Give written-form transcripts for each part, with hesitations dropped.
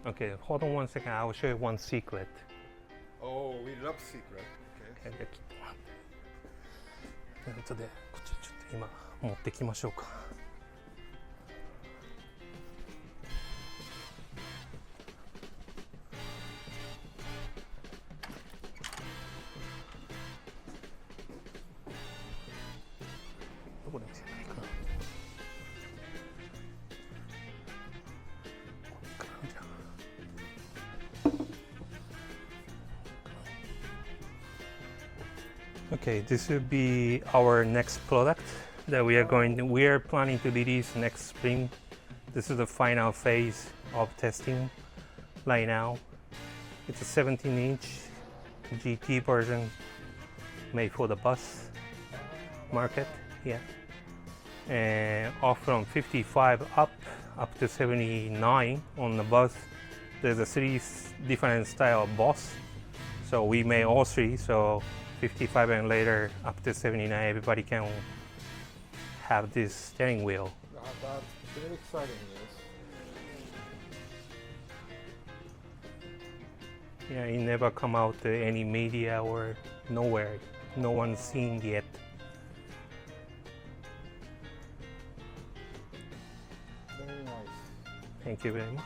Okay, hold on 1 second. I will show you one secret. Oh, we love secret. Okay. で後でこっちちょっと今持ってきましょうか。どこで見せないかな。Okay, this will be our next product that we are planning to release next spring. This is the final phase of testing right now. It's a 17-inch GT version made for the bus market, yeah. And off from 55 up to 79 on the bus. There's a 3 different style of bus. So we made all 3, so 55 and later up to 79, everybody can have this steering wheel. That's very exciting news. Yeah, it never come out to any media or nowhere. No one's seen yet. Very nice. Thank you very much.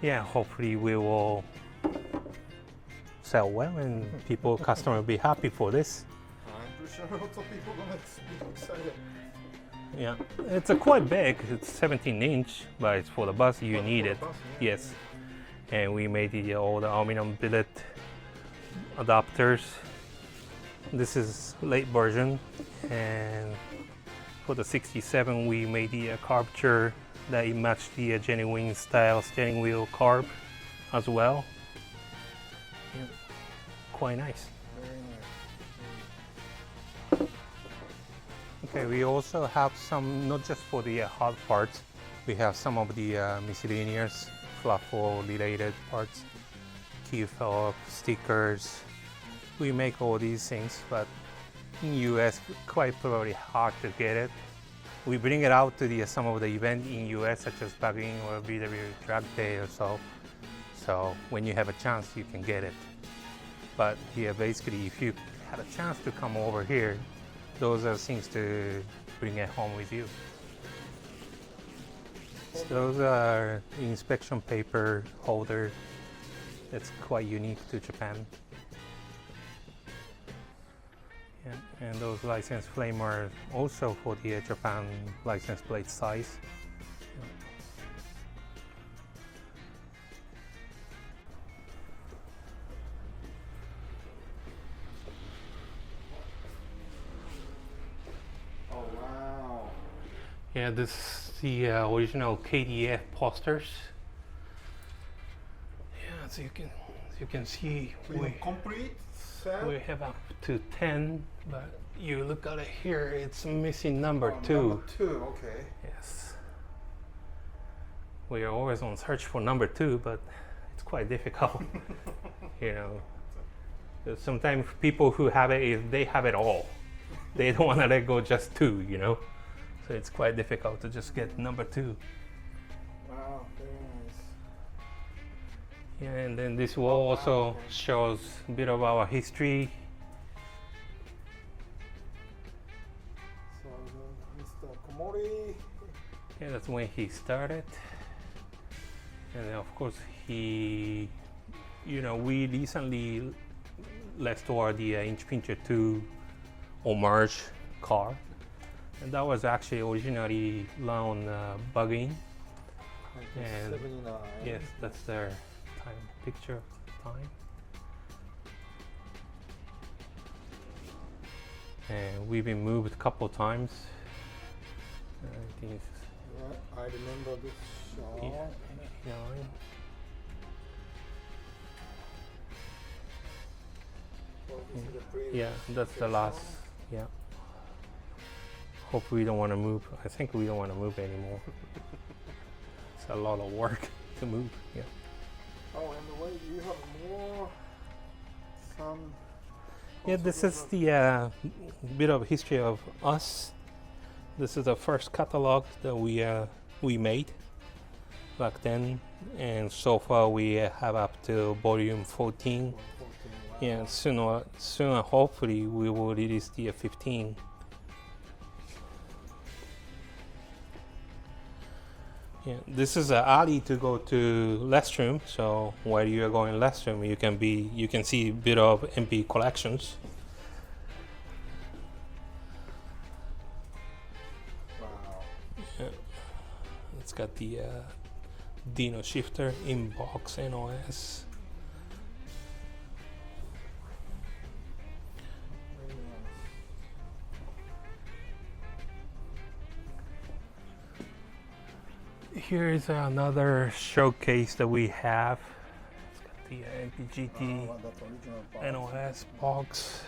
Yeah, hopefully we will sell well and customer will be happy for this. I'm pretty sure lots of people are gonna be excited. Yeah, it's quite big. It's 17-inch, but it's for the bus. You need it. Bus, yeah. Yes, and we made all the aluminum billet adapters. This is late version, and for the 67 we made the curvature that it matched the genuine style steering wheel carb as well. Yeah, quite nice. Very nice. Okay, we also have some, not just for the hard parts, we have some of the miscellaneous FLAT4 related parts, key fob, stickers. We make all these things, but in US, quite probably hard to get it. We bring it out to some of the event in US, such as Bagging or VW Drag Day or so. So when you have a chance, you can get it. But yeah, basically, if you had a chance to come over here, those are things to bring at home with you. So those are inspection paper holder. That's quite unique to Japan. Yeah, and those license flame are also for the Japan license plate size. Yeah, this is the original KDF posters. Yeah, as you can see, Complete set? we have up to 10, but you look at it here, it's missing number 2. Number 2, okay. Yes. We are always on search for number 2, but it's quite difficult. You know, sometimes people who have it, they have it all. They don't want to let go just 2, you know. So it's quite difficult to just get number 2. Wow, very nice. Yeah, and then this wall also shows a bit of our history. So Mr. Komori. Yeah, that's when he started. And then of course he, you know, we recently restored the Inch Pincher 2 homage car. And that was actually originally on Bugging. And 79. yes, that's their time picture of the time. And we've been moved a couple times. I think it's Yeah, I remember this shot. yeah. So this is the previous Yeah, that's the picture. last. Yeah. Hope we don't want to move. I think we don't want to move anymore. It's a lot of work to move. Yeah. Oh, and wait, you have more. Some. Yeah, this is the bit of history of us. This is the first catalog that we made back then. and so far we have up to volume 14. 114. Wow. Yeah, soon hopefully we will release the 15. Yeah, this is an alley to go to restroom. So while you are going restroom, you can see a bit of MP collections. Wow. Yeah. It's got the Dino shifter, inbox, NOS. Very nice. Here is another showcase that we have. It's got the MPGT Wow, that's original box. NOS box.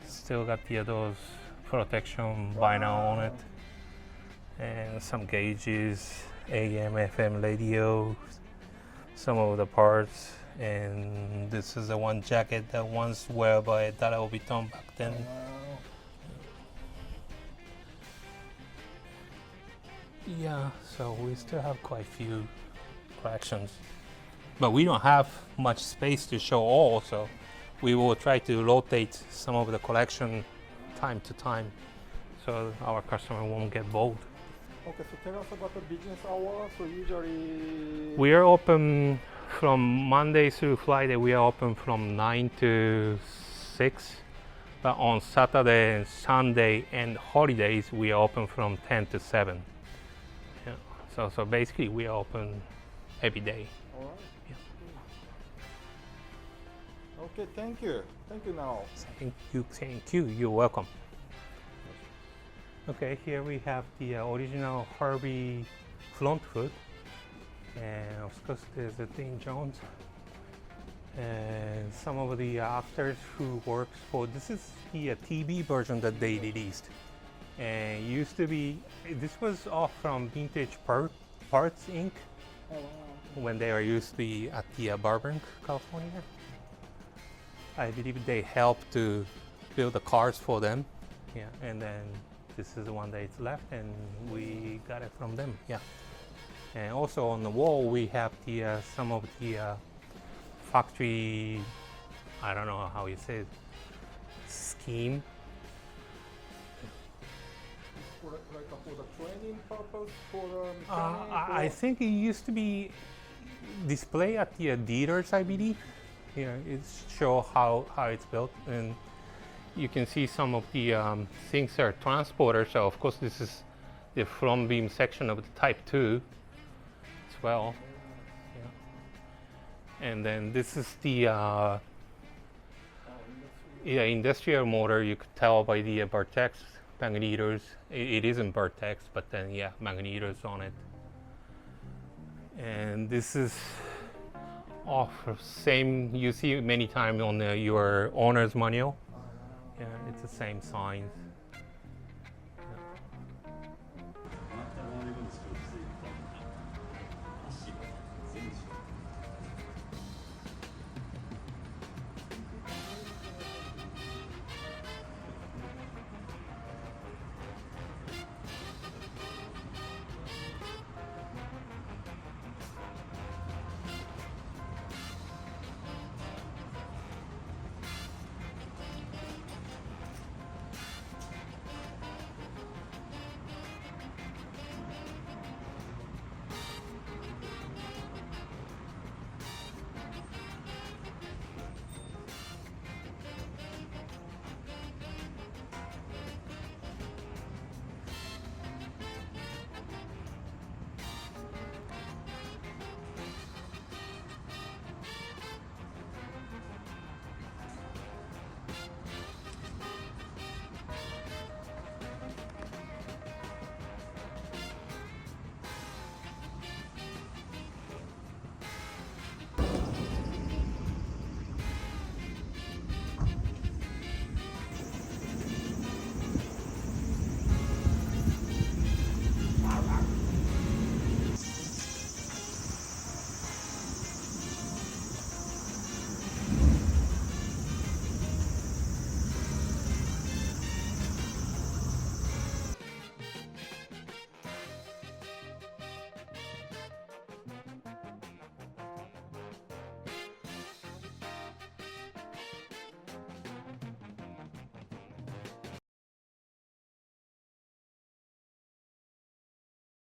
Still got those protection vinyl on it, and some gauges, AM, FM radio, some of the parts. And this is the one jacket that once wear by Dara Obiton back then. Wow. Yeah, so we still have quite a few collections, but we don't have much space to show all, so we will try to rotate some of the collection time to time, so our customer won't get bored. Okay, so tell us about the business hour. So usually We are open from Monday through Friday. We are open from 9 to 6, but on Saturday and Sunday and holidays we are open from 10 to 7. Yeah. So basically we are open every day. All right. Yeah. Okay, thank you. Thank you now. Thank you. You're welcome. Okay, here we have the original Harvey front hood, and of course there's the Dean Jones, and some of the actors who works for. This is the TV version that they released, and used to be. This was off from Vintage Parts Inc. Oh, wow. when they were used to be at the Burbank, California. I believe they helped to build the cars for them. Yeah, and then this is the one that's left, and we got it from them. Yeah, and also on the wall we have the some of the factory. I don't know how you say it, scheme. For the training purpose for the I think it used to be display at the dealers, I believe. Yeah, it show how it's built, and you can see some of the things are transporters. So of course this is the front beam section of the Type 2 as well. Yeah. And then this is the industrial motor. You could tell by the Vertex magnetors. It isn't Vertex, but then yeah, magnetors on it. And this is same you see many times on your owner's manual. Yeah, it's the same signs.